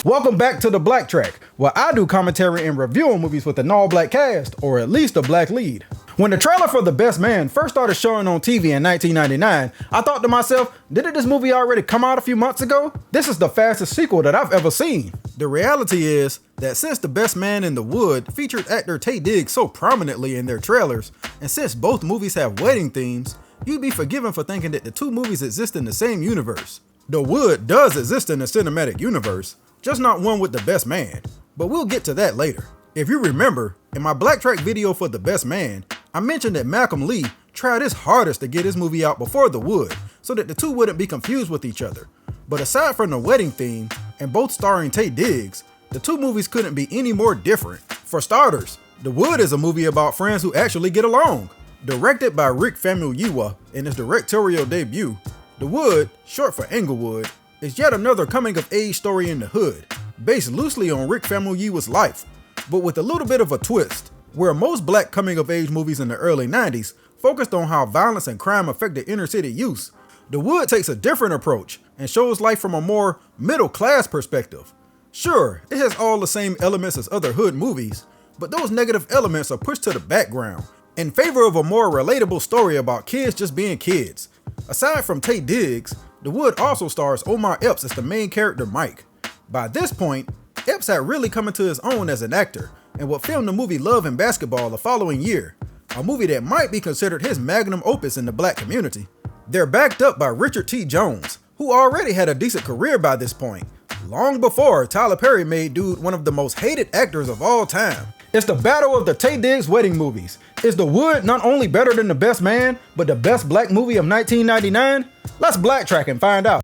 Welcome back to the BlackTrack, where I do commentary and review on movies with an all-black cast, or at least a black lead. When the trailer for The Best Man first started showing on TV in 1999, I thought to myself, didn't this movie already come out a few months ago? This is the fastest sequel that I've ever seen. The reality is that since The Best Man in the Wood featured actor Taye Diggs so prominently in their trailers, and since both movies have wedding themes, you'd be forgiven for thinking that the two movies exist in the same universe. The Wood does exist in the cinematic universe, just not one with The Best Man, but we'll get to that later. If you remember, in my BlackTrack video for The Best Man, I mentioned that Malcolm Lee tried his hardest to get his movie out before The Wood, so that the two wouldn't be confused with each other. But aside from the wedding theme, and both starring Taye Diggs, the two movies couldn't be any more different. For starters, The Wood is a movie about friends who actually get along. Directed by Rick Famuyiwa in his directorial debut, The Wood, short for Englewood, is yet another coming-of-age story in the hood, based loosely on Rick Famuyiwa's life, but with a little bit of a twist, where most black coming-of-age movies in the early 90s focused on how violence and crime affected inner-city youth. The Wood takes a different approach and shows life from a more middle-class perspective. Sure, it has all the same elements as other hood movies, but those negative elements are pushed to the background in favor of a more relatable story about kids just being kids. Aside from Taye Diggs, The Wood also stars Omar Epps as the main character Mike. By this point, Epps had really come into his own as an actor and would film the movie Love and Basketball the following year, a movie that might be considered his magnum opus in the black community. They're backed up by Richard T. Jones, who already had a decent career by this point, long before Tyler Perry made dude one of the most hated actors of all time. It's the battle of the Taye Diggs wedding movies. Is The Wood not only better than The Best Man, but the best black movie of 1999? Let's BlackTrack and find out.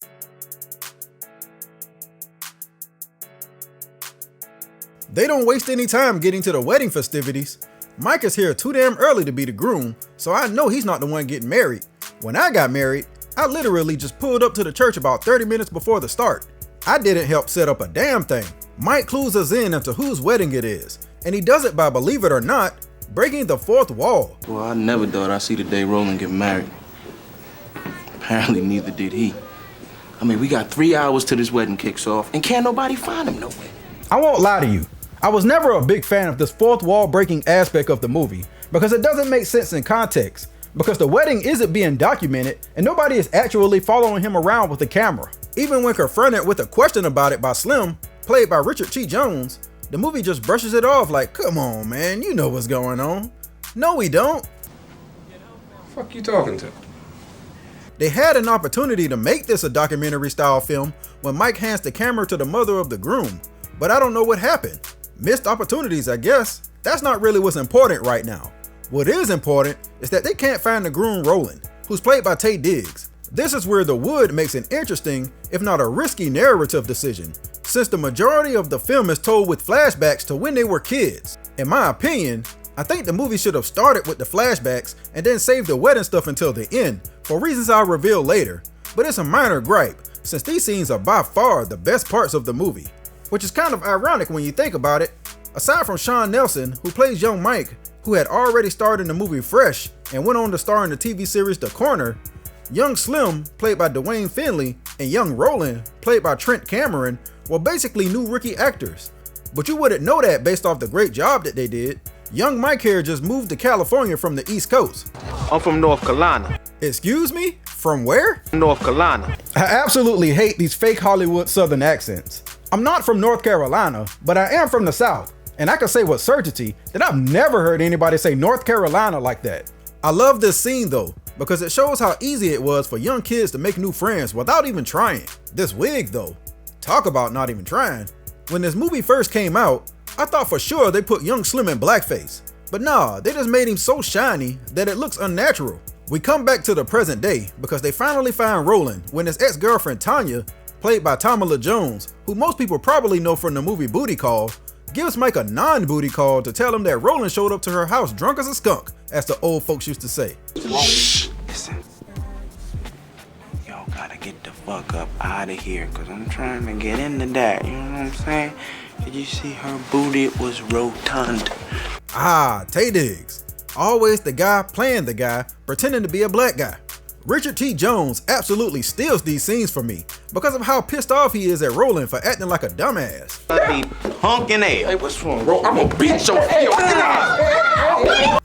They don't waste any time getting to the wedding festivities. Mike is here too damn early to be the groom, so I know he's not the one getting married. When I got married, I literally just pulled up to the church about 30 minutes before the start. I didn't help set up a damn thing. Mike clues us in into whose wedding it is, and he does it by, believe it or not, breaking the fourth wall. Well, I never thought I'd see the day Roland get married. Apparently neither did he. I mean, we got 3 hours till this wedding kicks off, and can't nobody find him nowhere. I won't lie to you. I was never a big fan of this fourth wall breaking aspect of the movie because it doesn't make sense in context, because the wedding isn't being documented and nobody is actually following him around with a camera. Even when confronted with a question about it by Slim, played by Richard T. Jones, the movie just brushes it off like, come on man, you know what's going on. No we don't. Fuck you talking to? They had an opportunity to make this a documentary style film when Mike hands the camera to the mother of the groom, but I don't know what happened. Missed opportunities, I guess. That's not really what's important right now. What is important is that they can't find the groom Roland, who's played by Taye Diggs. This is where The Wood makes an interesting, if not a risky narrative decision, since the majority of the film is told with flashbacks to when they were kids. In my opinion, I think the movie should have started with the flashbacks and then saved the wedding stuff until the end, for reasons I'll reveal later, but it's a minor gripe, since these scenes are by far the best parts of the movie. Which is kind of ironic when you think about it. Aside from Sean Nelson, who plays young Mike, who had already starred in the movie Fresh and went on to star in the TV series The Corner, young Slim, played by Dwayne Finley, and young Roland, played by Trent Cameron, were basically new rookie actors. But you wouldn't know that based off the great job that they did. Young Mike here just moved to California from the East Coast. I'm from North Carolina. Excuse me? From where? North Carolina. I absolutely hate these fake Hollywood Southern accents. I'm not from North Carolina, but I am from the South, and I can say with certainty that I've never heard anybody say North Carolina like that. I love this scene though, because it shows how easy it was for young kids to make new friends without even trying. This wig though, talk about not even trying. When this movie first came out, I thought for sure they put young Slim in blackface, but nah, they just made him so shiny that it looks unnatural. We come back to the present day because they finally find Roland when his ex-girlfriend Tanya, played by Tamala Jones, who most people probably know from the movie Booty Call, gives Mike a non-booty call to tell him that Roland showed up to her house drunk as a skunk, as the old folks used to say. Listen, y'all gotta get the fuck up out of here, cause I'm trying to get into that, you know what I'm saying? Did you see her booty? It was rotund. Ah, Taye Diggs. Always the guy playing the guy, pretending to be a black guy. Richard T. Jones absolutely steals these scenes for me, because of how pissed off he is at Roland for acting like a dumbass. Be honking ass. Hey, what's wrong, bro? I'm gonna beat your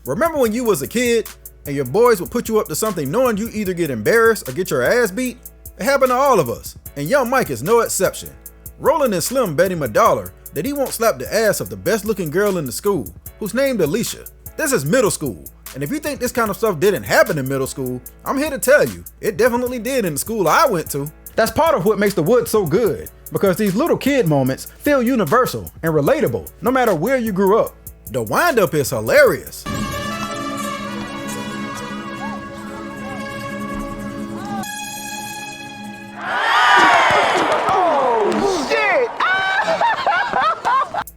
Remember when you was a kid and your boys would put you up to something knowing you either get embarrassed or get your ass beat? It happened to all of us, and young Mike is no exception. Roland and Slim bet him $1 that he won't slap the ass of the best looking girl in the school, who's named Alicia. This is middle school, and if you think this kind of stuff didn't happen in middle school, I'm here to tell you, it definitely did in the school I went to. That's part of what makes The Woods so good, because these little kid moments feel universal and relatable, no matter where you grew up. The wind-up is hilarious.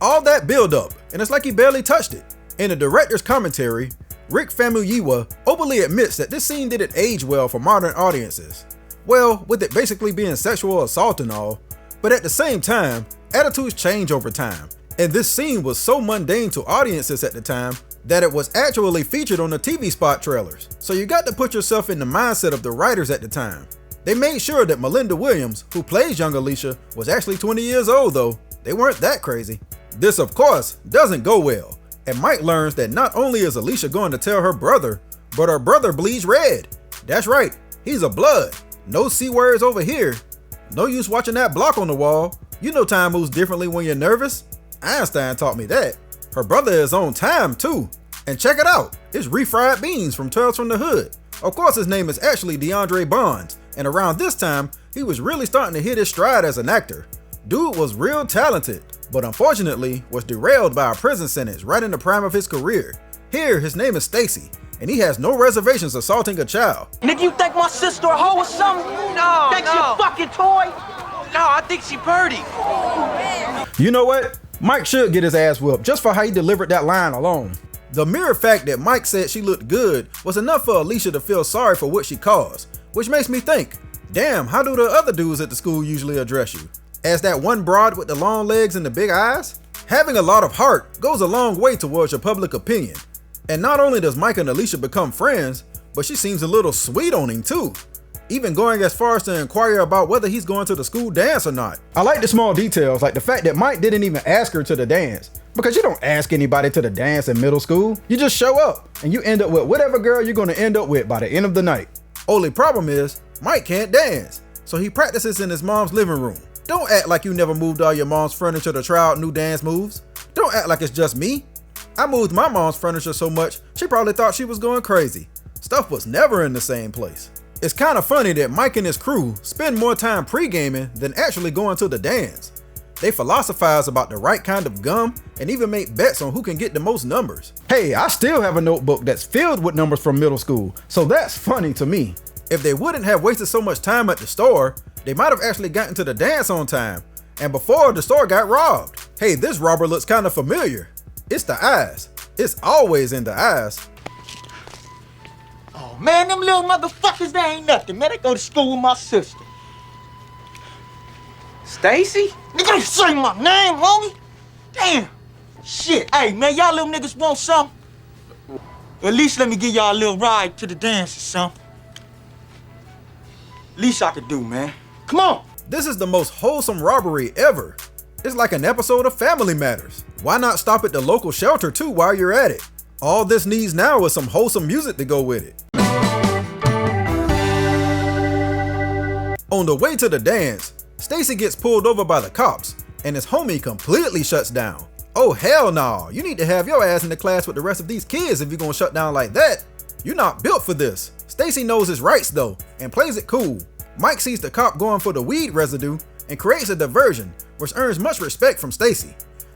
All that build-up, and it's like he barely touched it. In the director's commentary, Rick Famuyiwa openly admits that this scene didn't age well for modern audiences. Well, with it basically being sexual assault and all, but at the same time, attitudes change over time, and this scene was so mundane to audiences at the time that it was actually featured on the TV spot trailers. So you got to put yourself in the mindset of the writers at the time. They made sure that Melinda Williams, who plays young Alicia, was actually 20 years old though. They weren't that crazy. This of course doesn't go well, and Mike learns that not only is Alicia going to tell her brother, but her brother bleeds red. That's right, he's a blood. No C words over here. No use watching that block on the wall. You know time moves differently when you're nervous. Einstein taught me that. Her brother is on time too. And check it out, it's refried beans from Tales from the Hood. Of course his name is actually DeAndre Bonds, and around this time, he was really starting to hit his stride as an actor. Dude was real talented, but unfortunately was derailed by a prison sentence right in the prime of his career. Here, his name is Stacy, and he has no reservations assaulting a child. Nigga, you think my sister a hoe or something? No, think she a fucking toy? No, I think she purty. You know what? Mike should get his ass whooped just for how he delivered that line alone. The mere fact that Mike said she looked good was enough for Alicia to feel sorry for what she caused, which makes me think, damn, how do the other dudes at the school usually address you? As that one broad with the long legs and the big eyes? Having a lot of heart goes a long way towards your public opinion. And not only does Mike and Alicia become friends, but she seems a little sweet on him too. Even going as far as to inquire about whether he's going to the school dance or not. I like the small details, like the fact that Mike didn't even ask her to the dance. Because you don't ask anybody to the dance in middle school. You just show up, and you end up with whatever girl you're gonna end up with by the end of the night. Only problem is, Mike can't dance, so he practices in his mom's living room. Don't act like you never moved all your mom's furniture to try out new dance moves. Don't act like it's just me. I moved my mom's furniture so much, she probably thought she was going crazy. Stuff was never in the same place. It's kind of funny that Mike and his crew spend more time pre-gaming than actually going to the dance. They philosophize about the right kind of gum and even make bets on who can get the most numbers. Hey, I still have a notebook that's filled with numbers from middle school, so that's funny to me. If they wouldn't have wasted so much time at the store, they might have actually gotten to the dance on time, and before the store got robbed. Hey, this robber looks kind of familiar. It's the eyes. It's always in the eyes. Oh man, them little motherfuckers, they ain't nothing, man. They go to school with my sister. Stacy? Nigga, you say my name, homie? Damn. Shit, hey man, y'all little niggas want something? At least let me give y'all a little ride to the dance or something. Least I could do, man. Come on. This is the most wholesome robbery ever. It's like an episode of Family Matters. Why not stop at the local shelter too while you're at it? All this needs now is some wholesome music to go with it. On the way to the dance, Stacy gets pulled over by the cops, and his homie completely shuts down. Oh hell no, you need to have your ass in the class with the rest of these kids if you're gonna shut down like that. You're not built for this. Stacy knows his rights though, and plays it cool. Mike sees the cop going for the weed residue and creates a diversion, which earns much respect from Stacy.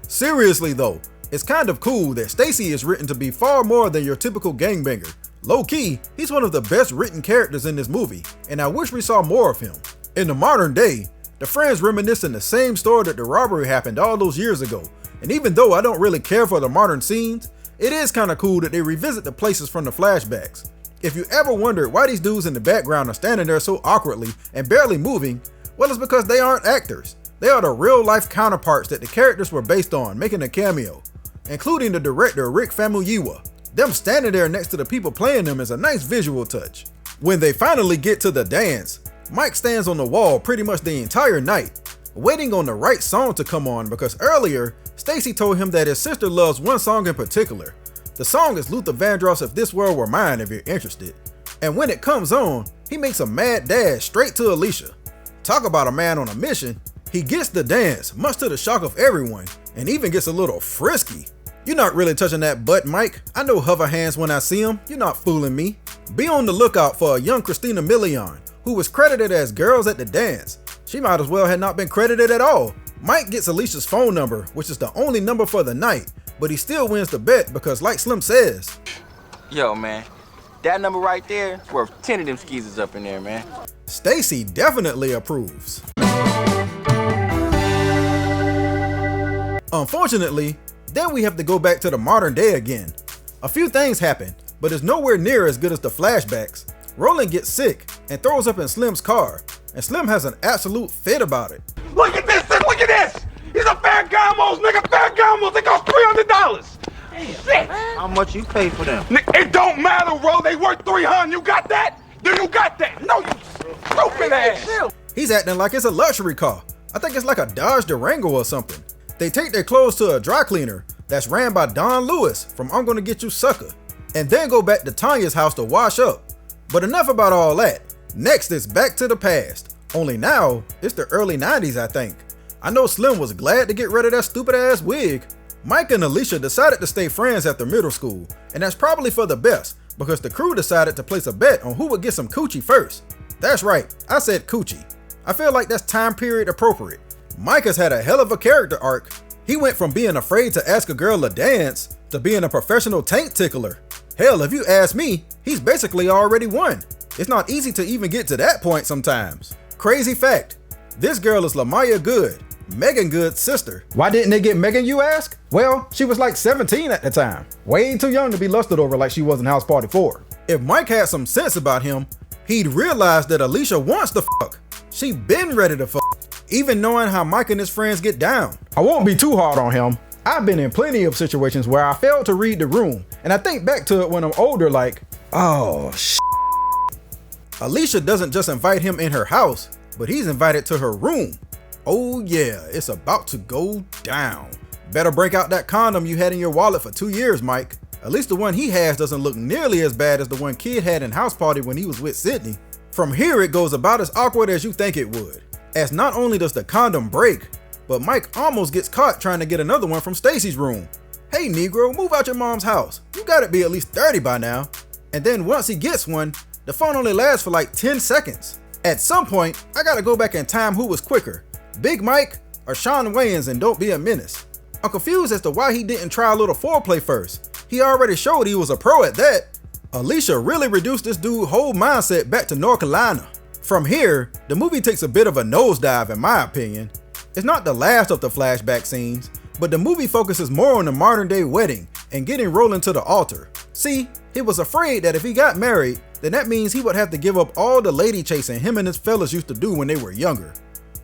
Seriously though, it's kind of cool that Stacy is written to be far more than your typical gangbanger. Low-key, he's one of the best written characters in this movie, and I wish we saw more of him. In the modern day, the friends reminisce in the same store that the robbery happened all those years ago, and even though I don't really care for the modern scenes, it is kinda cool that they revisit the places from the flashbacks. If you ever wondered why these dudes in the background are standing there so awkwardly and barely moving, well, it's because they aren't actors. They are the real-life counterparts that the characters were based on, making a cameo, including the director Rick Famuyiwa. Them standing there next to the people playing them is a nice visual touch. When they finally get to the dance, Mike stands on the wall pretty much the entire night, waiting on the right song to come on because earlier, Stacy told him that his sister loves one song in particular. The song is Luther Vandross' If This World Were Mine if you're interested. And when it comes on, he makes a mad dash straight to Alicia. Talk about a man on a mission. He gets the dance, much to the shock of everyone, and even gets a little frisky. You're not really touching that butt, Mike. I know hover hands when I see them. You're not fooling me. Be on the lookout for a young Christina Milian, who was credited as Girls at the Dance. She might as well have not been credited at all. Mike gets Alicia's phone number, which is the only number for the night, but he still wins the bet because like Slim says, Yo, man, that number right there is worth 10 of them skeezers up in there, man. Stacy definitely approves. Unfortunately, then we have to go back to the modern day again. A few things happen, but it's nowhere near as good as the flashbacks. Roland gets sick and throws up in Slim's car, and Slim has an absolute fit about it. Look at this, look at this! He's a Ferragamos, nigga, Ferragamos, they cost $300! Shit! How much you pay for them? It don't matter, bro, they worth $300, you got that? Do you got that? No, you stupid ass! He's acting like it's a luxury car. I think it's like a Dodge Durango or something. They take their clothes to a dry cleaner that's ran by Don Lewis from I'm Gonna Get You Sucker, and then go back to Tanya's house to wash up. But enough about all that. Next it's back to the past. Only now, it's the early 90s, I think. I know Slim was glad to get rid of that stupid ass wig. Mike and Alicia decided to stay friends after middle school, and that's probably for the best, because the crew decided to place a bet on who would get some coochie first. That's right, I said coochie. I feel like that's time period appropriate. Mike has had a hell of a character arc. He went from being afraid to ask a girl to dance to being a professional taint tickler. Hell, if you ask me, he's basically already won. It's not easy to even get to that point sometimes. Crazy fact, this girl is Lamaya Good, Megan Good's sister. Why didn't they get Megan, you ask? Well, she was like 17 at the time. Way too young to be lusted over like she was in House Party 4. If Mike had some sense about him, he'd realize that Alicia wants to fuck. She been ready to fuck, even knowing how Mike and his friends get down. I won't be too hard on him. I've been in plenty of situations where I failed to read the room, and I think back to it when I'm older like, oh shit. Alicia doesn't just invite him in her house, but he's invited to her room. Oh yeah, it's about to go down. Better break out that condom you had in your wallet for 2 years, Mike. At least the one he has doesn't look nearly as bad as the one Kid had in House Party when he was with Sydney. From here it goes about as awkward as you think it would, as not only does the condom break, but Mike almost gets caught trying to get another one from Stacy's room. Hey Negro, move out your mom's house. You gotta be at least 30 by now. And then once he gets one, the phone only lasts for like 10 seconds. At some point, I gotta go back in time who was quicker, Big Mike or Shawn Wayans in Don't Be a Menace. I'm confused as to why he didn't try a little foreplay first. He already showed he was a pro at that. Alicia really reduced this dude's whole mindset back to North Carolina. From here, the movie takes a bit of a nosedive in my opinion. It's not the last of the flashback scenes, but the movie focuses more on the modern day wedding and getting Roland to the altar. See, he was afraid that if he got married, then that means he would have to give up all the lady chasing him and his fellas used to do when they were younger.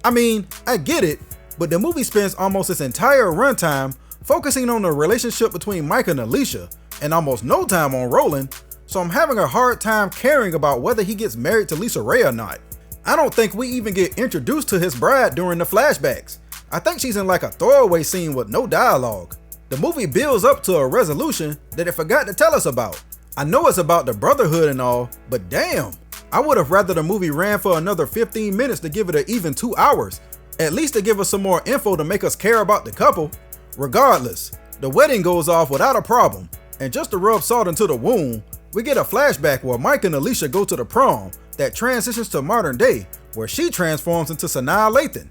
I mean, I get it, but the movie spends almost its entire runtime focusing on the relationship between Mike and Alicia, and almost no time on Roland, so I'm having a hard time caring about whether he gets married to Lisa Ray or not. I don't think we even get introduced to his bride during the flashbacks. I think she's in like a throwaway scene with no dialogue. The movie builds up to a resolution that it forgot to tell us about. I know it's about the brotherhood and all, but damn, I would have rather the movie ran for another 15 minutes to give it an even 2 hours, at least to give us some more info to make us care about the couple. Regardless, the wedding goes off without a problem, and just to rub salt into the wound, we get a flashback where Mike and Alicia go to the prom that transitions to modern day, where she transforms into Sanaa Lathan,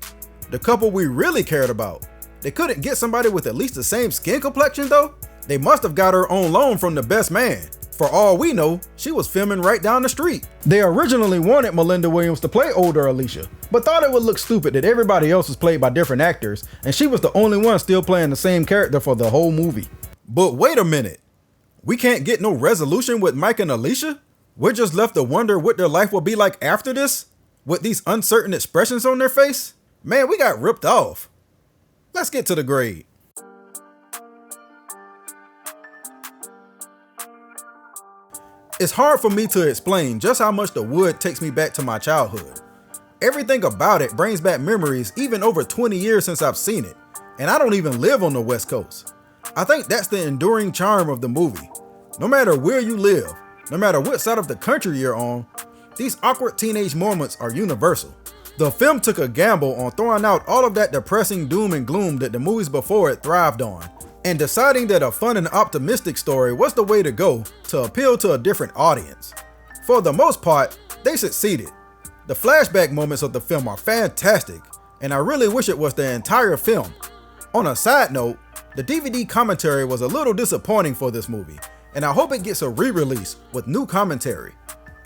the couple we really cared about. They couldn't get somebody with at least the same skin complexion though? They must have got her on loan from the best man. For all we know, she was filming right down the street. They originally wanted Melinda Williams to play older Alicia, but thought it would look stupid that everybody else was played by different actors, and she was the only one still playing the same character for the whole movie. But wait a minute. We can't get no resolution with Mike and Alicia? We're just left to wonder what their life will be like after this? With these uncertain expressions on their face? Man, we got ripped off. Let's get to the grade. It's hard for me to explain just how much The Wood takes me back to my childhood. Everything about it brings back memories even over 20 years since I've seen it, and I don't even live on the West Coast. I think that's the enduring charm of the movie. No matter where you live, no matter what side of the country you're on, these awkward teenage moments are universal. The film took a gamble on throwing out all of that depressing doom and gloom that the movies before it thrived on, and deciding that a fun and optimistic story was the way to go to appeal to a different audience. For the most part, they succeeded. The flashback moments of the film are fantastic, and I really wish it was the entire film. On a side note, the DVD commentary was a little disappointing for this movie, and I hope it gets a re-release with new commentary.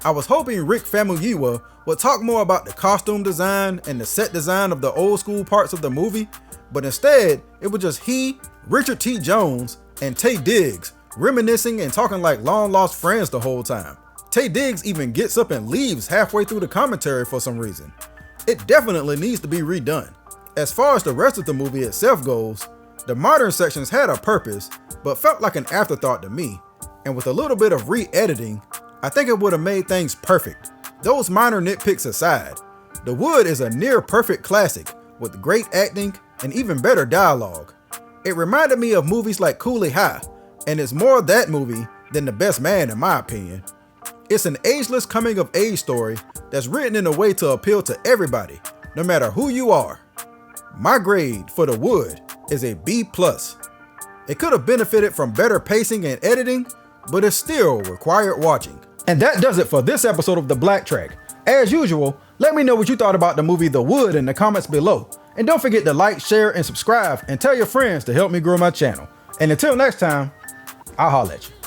I was hoping Rick Famuyiwa would talk more about the costume design and the set design of the old school parts of the movie, but instead, it was just he, Richard T. Jones, and Taye Diggs reminiscing and talking like long lost friends the whole time. Taye Diggs even gets up and leaves halfway through the commentary for some reason. It definitely needs to be redone. As far as the rest of the movie itself goes, the modern sections had a purpose, but felt like an afterthought to me, and with a little bit of re-editing, I think it would have made things perfect. Those minor nitpicks aside, The Wood is a near perfect classic with great acting and even better dialogue. It reminded me of movies like Cooley High, and it's more that movie than The Best Man in my opinion. It's an ageless coming of age story that's written in a way to appeal to everybody, no matter who you are. My grade for The Wood is a B+. It could have benefited from better pacing and editing, but it still required watching. And that does it for this episode of the BlackTrack. As usual, let me know what you thought about the movie The Wood in the comments below. And don't forget to like, share, and subscribe, and tell your friends to help me grow my channel. And until next time, I'll holler at you.